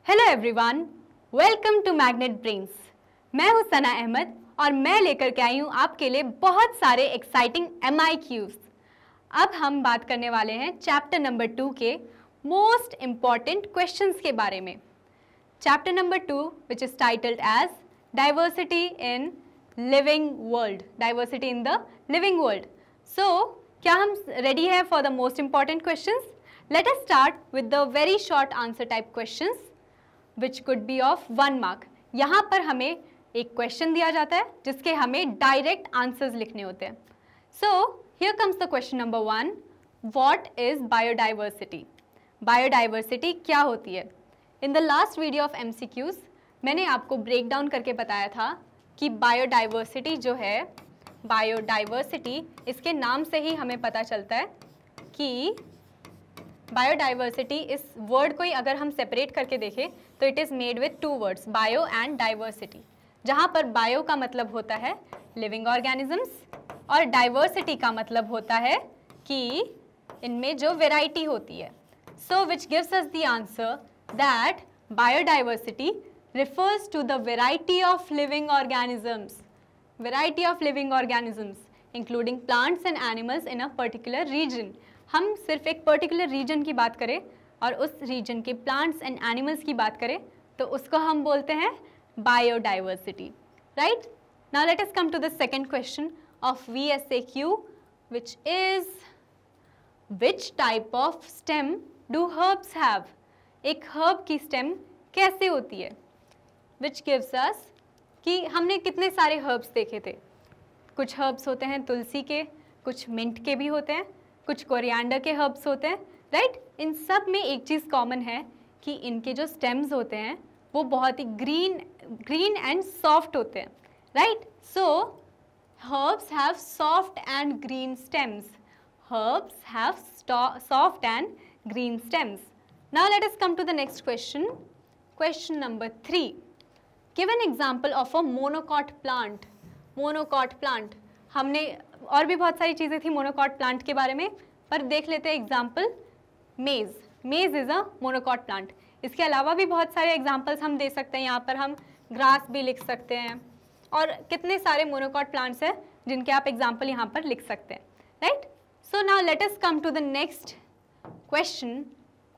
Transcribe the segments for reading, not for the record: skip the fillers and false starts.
Hello everyone, welcome to Magnet Brains. मैं हूं सना अहमद और मैं लेकर के आई हूं आपके लिए बहुत सारे एक्साइटिंग MIQs। अब हम बात करने वाले हैं चैप्टर नंबर 2 के मोस्ट इम्पॉर्टेंट क्वेश्चंस के बारे में। Chapter number 2 which is titled as diversity in living world, diversity in the living world. So क्या हम रेडी है for the most important questions? Let us start with the very short answer type questions which could be of 1 mark। यहाँ पर हमें एक question दिया जाता है जिसके हमें डायरेक्ट आंसर्स लिखने होते हैं। So here comes the question number 1, what is biodiversity? Biodiversity क्या होती है? In the last video of MCQs मैंने आपको ब्रेक डाउन करके बताया था कि बायोडाइवर्सिटी जो है, बायोडाइवर्सिटी इसके नाम से ही हमें पता चलता है कि बायोडाइवर्सिटी, इस वर्ड को ही अगर हम सेपरेट करके देखें तो it is made with 2 words, bio and diversity, जहाँ पर बायो का मतलब होता है लिविंग ऑर्गेनिजम्स और डाइवर्सिटी का मतलब होता है कि इनमें जो वेराइटी होती है। So which gives us the answer that biodiversity refers to the variety of living organisms, variety of living organisms including plants and animals in a particular region। हम सिर्फ एक पर्टिकुलर रीजन की बात करें और उस रीजन के प्लांट्स एंड एनिमल्स की बात करें तो उसको हम बोलते हैं biodiversity, right? Now let us come to the second question of VSAQ which is which type of stem do herbs have? एक herb की stem कैसे होती है? Which gives us कि हमने कितने सारे herbs देखे थे। कुछ herbs होते हैं तुलसी के, कुछ मिंट के भी होते हैं, कुछ कोरिएंडर के हर्ब्स होते हैं, राइट? इन सब में एक चीज़ कॉमन है कि इनके जो स्टेम्स होते हैं वो बहुत ही ग्रीन एंड सॉफ्ट होते हैं, right? So herbs have soft and green stems, herbs have soft and green stems. Now let us come to the next question, question number 3। Give an example of a monocot plant. Monocot plant, हमने और भी बहुत सारी चीज़ें थी monocot plant के बारे में, पर देख लेते हैं एग्जाम्पल मेज़। मेज़ इज़ अ मोनोकॉट प्लांट। इसके अलावा भी बहुत सारे एग्जाम्पल्स हम दे सकते हैं। यहाँ पर हम ग्रास भी लिख सकते हैं और कितने सारे मोनोकॉट प्लांट्स हैं जिनके आप एग्जाम्पल यहाँ पर लिख सकते हैं, right? So now let us come to the next question,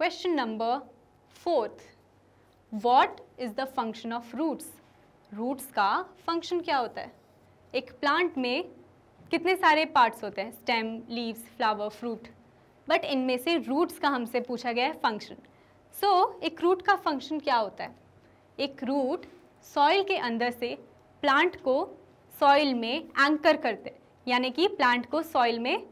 question number 4। What is the function of roots? Roots का फंक्शन क्या होता है? एक प्लांट में कितने सारे पार्ट्स होते हैं, stem, leaves, flower, fruit, but इनमें से रूट्स का हमसे पूछा गया है फंक्शन। सो एक रूट का फंक्शन क्या होता है? एक रूट सॉइल के अंदर से प्लांट को सॉइल में एंकर करते हैं, यानी कि प्लांट को सॉइल में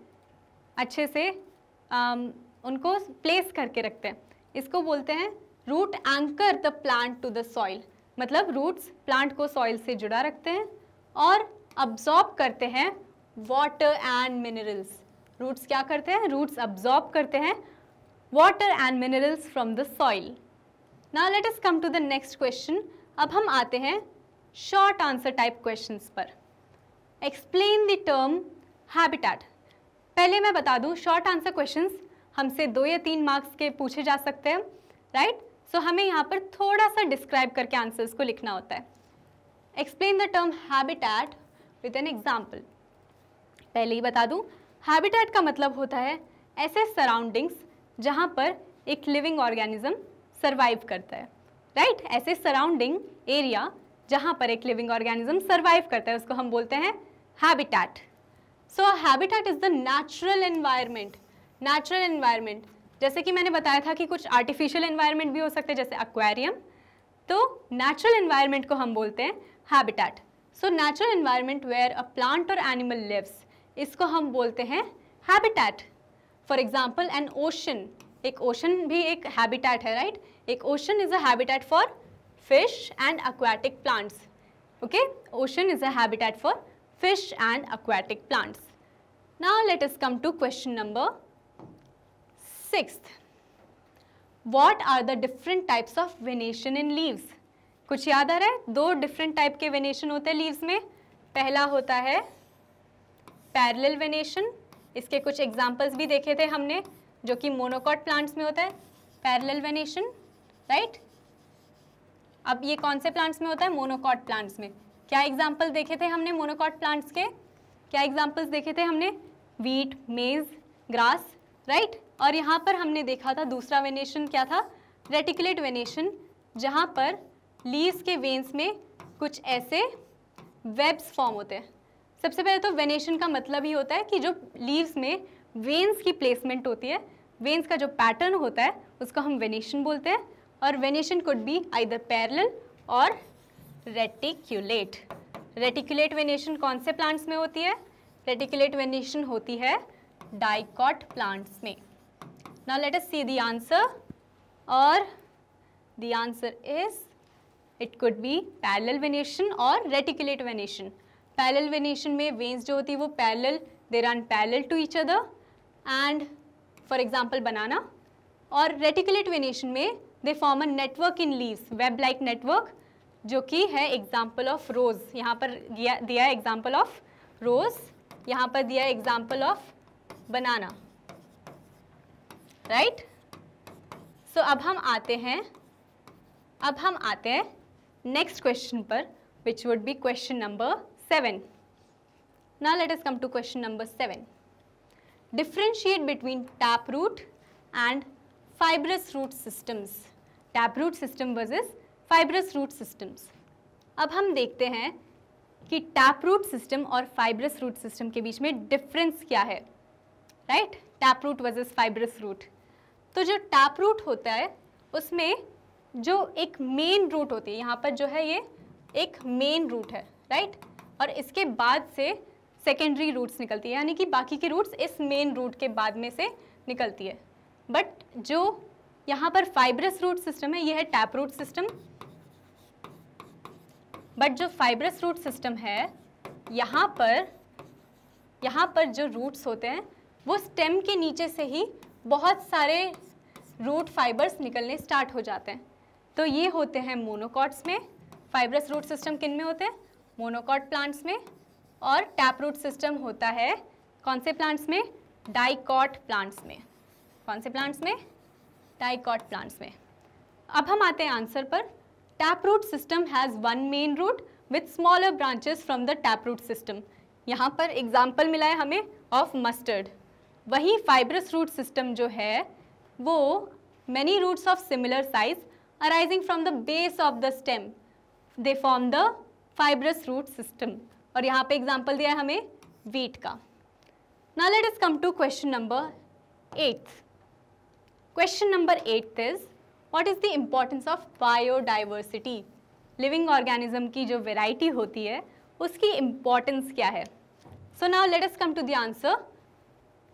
अच्छे से उनको प्लेस करके रखते हैं। इसको बोलते हैं root anchor the plant to the soil. मतलब रूट्स प्लांट को सॉइल से जुड़ा रखते हैं और अब्जॉर्ब करते हैं वाटर एंड मिनरल्स। रूट्स क्या करते हैं? रूट्स अब्जॉर्ब करते हैं water and minerals from the soil. Now let us come to the next question. अब हम आते हैं शॉर्ट आंसर टाइप क्वेश्चंस पर। Explain the term habitat. पहले मैं बता दूं, शॉर्ट आंसर क्वेश्चंस हमसे 2 या 3 मार्क्स के पूछे जा सकते हैं, राइट? सो हमें यहाँ पर थोड़ा सा डिस्क्राइब करके आंसर्स को लिखना होता है। Explain the term habitat with an example. पहले ही बता दूं, हैबिटेट का मतलब होता है ऐसे सराउंडिंग्स जहाँ पर एक लिविंग ऑर्गेनिज्म सर्वाइव करता है, राइट? ऐसे सराउंडिंग एरिया जहाँ पर एक लिविंग ऑर्गेनिज्म सर्वाइव करता है उसको हम बोलते हैं habitat. So habitat is the natural environment. Natural environment, जैसे कि मैंने बताया था कि कुछ आर्टिफिशियल एनवायरनमेंट भी हो सकते हैं जैसे एक्वेरियम, तो नेचुरल एनवायरनमेंट को हम बोलते हैं habitat. So natural environment where a plant और एनिमल लिव्स, इसको हम बोलते हैं habitat. For example an ocean, एक ओशन भी एक हैबिटेट है, राइट? एक ocean is a habitat for fish and aquatic plants. Okay, ocean is a habitat for fish and aquatic plants. Now let us come to question number 6। What are the different types of venation in leaves? कुछ याद आ रहा है? 2 different type के venation होते हैं leaves में। पहला होता है पैरेलल वेनेशन, इसके कुछ एग्जांपल्स भी देखे थे हमने जो कि मोनोकॉट प्लांट्स में होता है पैरेलल वेनेशन, राइट? अब ये कौन से प्लांट्स में होता है? मोनोकॉट प्लांट्स में। क्या एग्जाम्पल देखे थे हमने मोनोकॉट प्लांट्स के? क्या एग्जाम्पल्स देखे थे हमने? वीट, मेज, ग्रास, राइट। और यहाँ पर हमने देखा था दूसरा वेनेशन क्या था? रेटिकुलेट वेनेशन, जहाँ पर लीव्स के वेन्स में कुछ ऐसे वेब्स फॉर्म होते हैं। सबसे पहले तो वेनेशन का मतलब ही होता है कि जो लीव्स में वेन्स की प्लेसमेंट होती है, वेन्स का जो पैटर्न होता है उसको हम वेनेशन बोलते हैं। और venation could be either parallel और रेटिकुलेट। रेटिकुलेट वेनेशन कौन से प्लांट्स में होती है? रेटिकुलेट वेनेशन होती है डाइकॉट प्लांट्स में। Now let us see the answer, और the answer is it could be parallel venation और रेटिकुलेट वेनेशन। पैरेलल वेनेशन में वेन्स जो होती है वो parallel, they run parallel to each other, and for example banana. और reticulate venation में they form a network in leaves, web like network, जो कि है एग्जाम्पल ऑफ रोज। यहाँ पर दिया है एग्जाम्पल ऑफ रोज, यहाँ पर दिया है एग्जाम्पल ऑफ बनाना, राइट। सो अब हम आते हैं नेक्स्ट क्वेश्चन पर, which would be question number 7. Now let us come to question number 7. Differentiate between taproot and fibrous root systems. Taproot system versus fibrous root systems. अब हम देखते हैं कि टैपरूट सिस्टम और फाइब्रस रूट सिस्टम के बीच में डिफरेंस क्या है, right? Taproot versus fibrous root. तो जो टैपरूट होता है उसमें जो एक मेन रूट होती है, यहाँ पर जो है ये एक मेन रूट है, राइट। और इसके बाद से सेकेंडरी रूट्स निकलती है, यानी कि बाकी की रूट्स इस मेन रूट के बाद में से निकलती है। बट जो यहाँ पर फाइब्रस रूट सिस्टम है ये है टैप रूट सिस्टम। बट जो फाइब्रस रूट सिस्टम है यहाँ पर जो रूट्स होते हैं वो स्टेम के नीचे से ही बहुत सारे रूट फाइबर्स निकलने स्टार्ट हो जाते हैं। तो ये होते हैं मोनोकॉट्स में। फाइब्रस रूट सिस्टम किन में होते हैं? मोनोकॉट प्लांट्स में। और टैप रूट सिस्टम होता है कौन से प्लांट्स में? डाइकॉट प्लांट्स में। कौन से प्लांट्स में? डाइकॉट प्लांट्स में। अब हम आते हैं आंसर पर। Tap root system has one main root with smaller branches from the tap root system. यहाँ पर एग्जाम्पल मिला है हमें ऑफ मस्टर्ड। वहीं फाइब्रस रूट सिस्टम जो है वो many roots of similar size arising from the base of the stem, they form the fibrous root system. और यहाँ पे एग्जाम्पल दिया है हमें वीट का। Now let us come to question number 8. Question number 8 is, what is the importance of biodiversity? Living organism की जो variety होती है उसकी इम्पॉर्टेंस क्या है? So now let us come to the answer.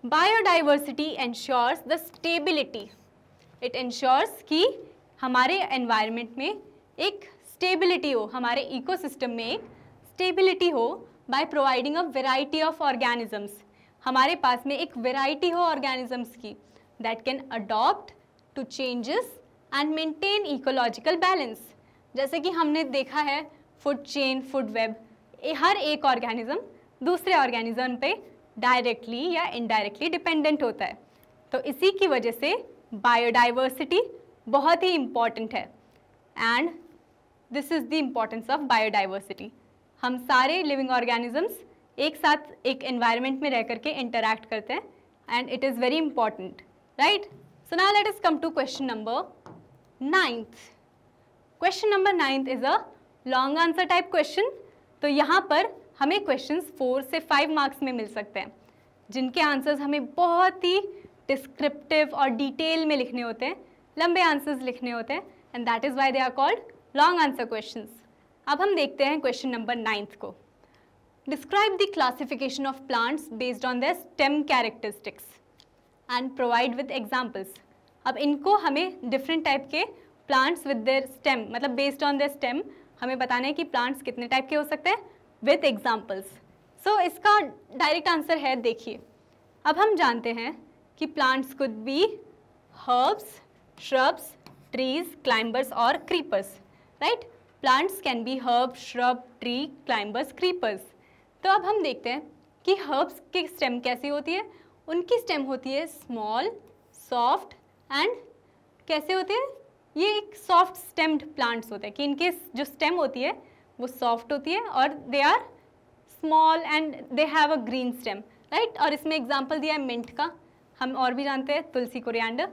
Biodiversity ensures the stability. It ensures कि हमारे environment में एक स्टेबिलिटी हो, हमारे इकोसिस्टम में एक स्टेबिलिटी हो by providing a variety of organisms. हमारे पास में एक वेराइटी हो ऑर्गेनिजम्स की that can adopt to changes and maintain ecological balance। जैसे कि हमने देखा है फूड चेन, फूड वेब, हर एक ऑर्गेनिज्म दूसरे ऑर्गेनिज्म पे डायरेक्टली या इनडायरेक्टली डिपेंडेंट होता है। तो इसी की वजह से बायोडाइवर्सिटी बहुत ही इम्पॉर्टेंट है। And this is the importance of biodiversity. हम सारे लिविंग ऑर्गेनिजम्स एक साथ एक एनवायरनमेंट में रह करके इंटरैक्ट करते हैं and it is very important, right? So now let us come to question number 9th. Question number 9th is a long answer type question. तो यहाँ पर हमें questions 4 से 5 मार्क्स में मिल सकते हैं, जिनके आंसर्स हमें बहुत ही डिस्क्रिप्टिव और डिटेल में लिखने होते हैं, लंबे आंसर्स लिखने होते हैं, and that is why they are called long answer questions. अब हम देखते हैं क्वेश्चन नंबर 9th को। Describe the classification of plants based on their stem characteristics and provide with examples. अब इनको हमें डिफरेंट टाइप के प्लांट्स विद देयर स्टेम, मतलब बेस्ड ऑन देयर स्टेम हमें बताना है कि प्लांट्स कितने टाइप के हो सकते हैं विद एग्जाम्पल्स। सो इसका डायरेक्ट आंसर है, देखिए अब हम जानते हैं कि plants could be herbs, shrubs, trees, climbers और creepers, right? Plants can be herb, shrub, tree, climbers, creepers. तो अब हम देखते हैं कि हर्ब्स की स्टेम कैसी होती है। उनकी स्टेम होती है स्मॉल, सॉफ्ट एंड कैसे होती है? ये एक सॉफ्ट स्टेम्ड प्लांट्स होते हैं कि इनके जो स्टेम होती है वो सॉफ्ट होती है और they are small and they have a green stem, right. और इसमें एग्जांपल दिया है मिंट का, हम और भी जानते हैं तुलसी, कोरिएंडर।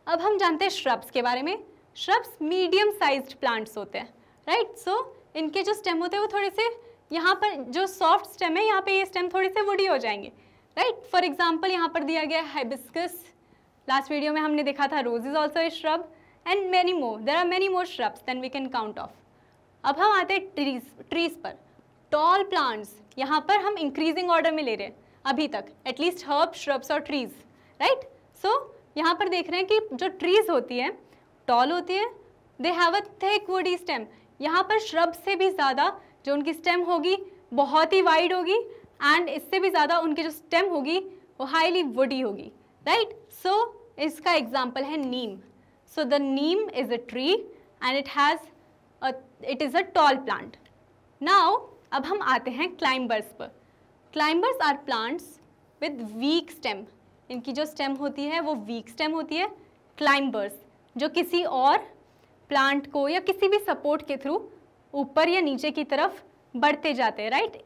अब हम जानते हैं श्रब्स के बारे में। श्रब्स मीडियम साइज्ड प्लांट्स होते हैं, राइट। सो इनके जो स्टेम होते हैं वो थोड़े से, यहाँ पर जो सॉफ्ट स्टेम है यहाँ पे ये स्टेम थोड़े से वुडी हो जाएंगे, राइट। फॉर एग्जाम्पल यहाँ पर दिया गया हाइबिस्कस, लास्ट वीडियो में हमने देखा था rose is also a shrub and many more, there are many more shrubs than we can count of. अब हम आते हैं ट्रीज पर। टॉल प्लांट्स यहाँ पर हम इंक्रीजिंग ऑर्डर में ले रहे हैं अभी तक, एटलीस्ट हर्ब, श्रब्स और ट्रीज, राइट। सो यहाँ पर देख रहे हैं कि जो ट्रीज होती है टॉल होती है, दे have a thick woody stem. यहाँ पर श्रब से भी ज़्यादा जो उनकी स्टेम होगी बहुत ही वाइड होगी एंड इससे भी ज़्यादा उनकी जो स्टेम होगी वो हाईली वुडी होगी, राइट। सो इसका एग्जाम्पल है नीम। So the neem is a tree and it is a tall plant. Now अब हम आते हैं क्लाइंबर्स पर। Climbers are plants with weak stem, इनकी जो स्टेम होती है वो वीक स्टेम होती है। क्लाइंबर्स जो किसी और प्लांट को या किसी भी सपोर्ट के थ्रू ऊपर या नीचे की तरफ बढ़ते जाते हैं, right.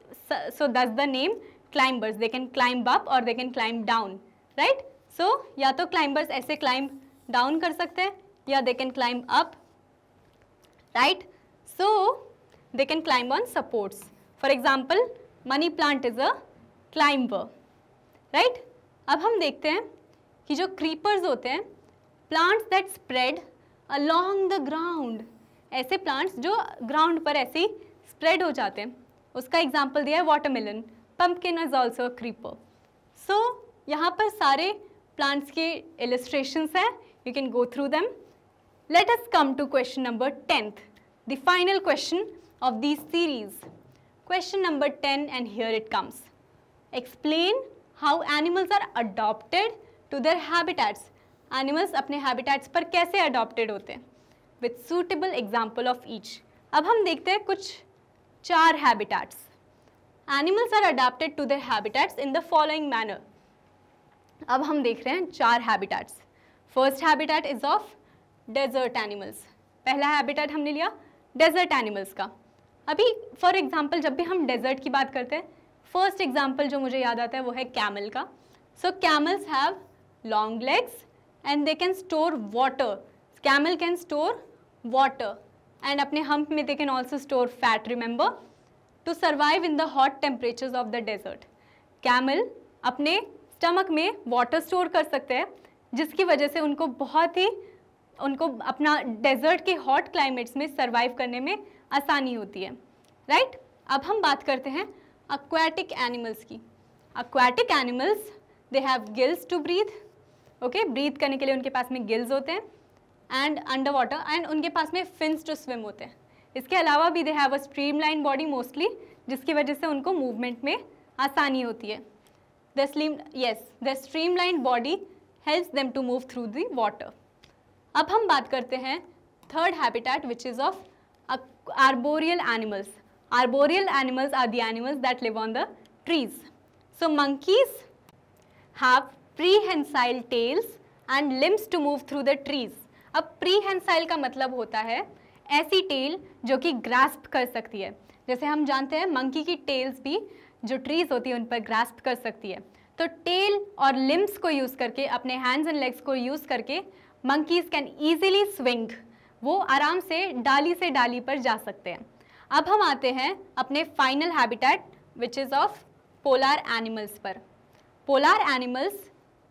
So that's the name climbers, they can climb up और they can climb down, right. So या तो क्लाइंबर्स ऐसे क्लाइंब डाउन कर सकते हैं या दे can climb up, right. So they can climb on supports. For example money plant is a climber, right. अब हम देखते हैं कि जो क्रीपर्स होते हैं, plants that spread along the ground, ऐसे प्लांट्स जो ग्राउंड पर ऐसे ही स्प्रेड हो जाते हैं, उसका एग्जाम्पल दिया है watermelon. Pumpkin is also a creeper. So यहाँ पर सारे प्लांट्स के इलस्ट्रेशंस हैं, you can go through them. Let us come to question number 10th, the final question of this series. Question number 10 and here it comes. Explain how animals are adopted to their habitats. Animals अपने habitats पर कैसे adopted होते हैं, with suitable example of each. अब हम देखते हैं कुछ 4 habitats. Animals are adopted to their habitats in the following manner. अब हम देख रहे हैं 4 habitats. First habitat is of desert animals. पहला हैबिटेट हमने लिया डेजर्ट एनिमल्स का। अभी फॉर एग्जाम्पल जब भी हम डेजर्ट की बात करते हैं, फर्स्ट एग्जाम्पल जो मुझे याद आता है वो है कैमल का। So camels have long legs and they can store water. Camel can store water and अपने hump में they can also store fat, remember, to survive in the hot temperatures of the desert. Camel अपने stomach में water store कर सकते हैं, जिसकी वजह से उनको अपना desert के hot climates में survive करने में आसानी होती है, right? अब हम बात करते हैं aquatic animals की। Aquatic animals, they have gills to breathe. Okay, breathe करने के लिए उनके पास में गिल्स होते हैं एंड अंडर वाटर, एंड उनके पास में फिन्स टू स्विम होते हैं। इसके अलावा भी they have a streamline body mostly, जिसकी वजह से उनको मूवमेंट में आसानी होती है। The streamline body helps them to move through the water. अब हम बात करते हैं third habitat which is of arboreal animals. Arboreal animals are the animals that live on the trees. So monkeys have prehensile tails and limbs to move through the trees. अब prehensile का मतलब होता है ऐसी टेल जो कि grasp कर सकती है। जैसे हम जानते हैं मंकी की टेल्स भी जो ट्रीज होती है उन पर ग्रास्प कर सकती है। तो टेल और लिम्स को यूज़ करके, अपने हैंड्स एंड लेग्स को यूज़ करके मंकीज कैन ईजिली स्विंग, वो आराम से डाली पर जा सकते हैं। अब हम आते हैं अपने final habitat which is of polar animals पर। Polar animals,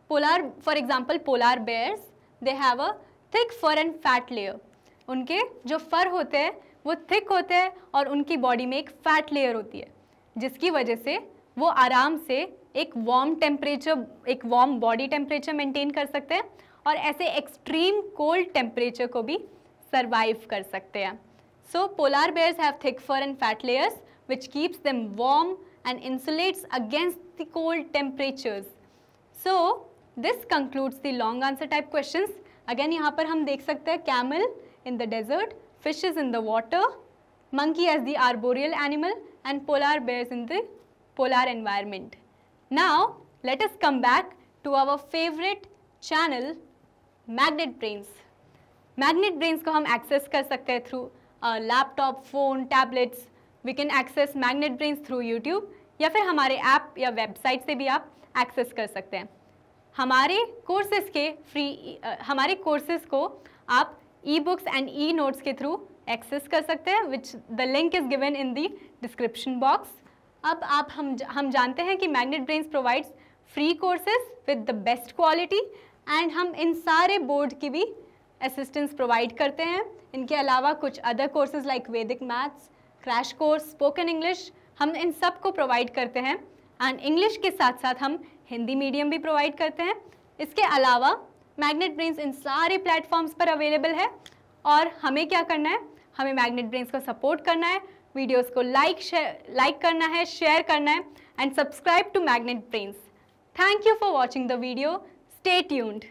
for example polar bears, they have a thick fur and fat layer. उनके जो फर होते हैं वो थिक होते हैं और उनकी बॉडी में एक फैट लेयर होती है, जिसकी वजह से वो आराम से एक वार्म बॉडी टेम्परेचर मेंटेन कर सकते हैं और ऐसे एक्सट्रीम कोल्ड टेम्परेचर को भी सर्वाइव कर सकते हैं। So polar bears have thick fur and fat layers which keeps them warm and insulates against the cold temperatures. So this concludes the long answer type questions. Again यहाँ पर हम देख सकते हैं camel in the desert, fishes in the water, monkey as the arboreal animal and polar bears in the polar environment. Now let us come back to our favorite channel, Magnet Brains. Magnet Brains को हम access कर सकते हैं through laptop, phone, tablets. We can access Magnet Brains through YouTube या फिर हमारे app या website से भी आप एक्सेस कर सकते हैं. हमारे कोर्सेज़ को आप e books and e notes के थ्रू एक्सेस कर सकते हैं, which the link is given in the description box. अब हम जानते हैं कि magnet brains provides free courses with the best quality and हम इन सारे बोर्ड की भी असिस्टेंस प्रोवाइड करते हैं. इनके अलावा कुछ अदर कोर्सेज लाइक वैदिक maths, crash course, spoken English, हम इन सब को प्रोवाइड करते हैं. एंड इंग्लिश के साथ साथ हम हिंदी मीडियम भी प्रोवाइड करते हैं. इसके अलावा मैग्नेट ब्रेन्स इन सारे प्लेटफॉर्म्स पर अवेलेबल है. और हमें क्या करना है, हमें मैग्नेट ब्रेन्स को सपोर्ट करना है, वीडियोस को लाइक करना है, शेयर करना है and subscribe to Magnet Brains. Thank you for watching the video. Stay tuned.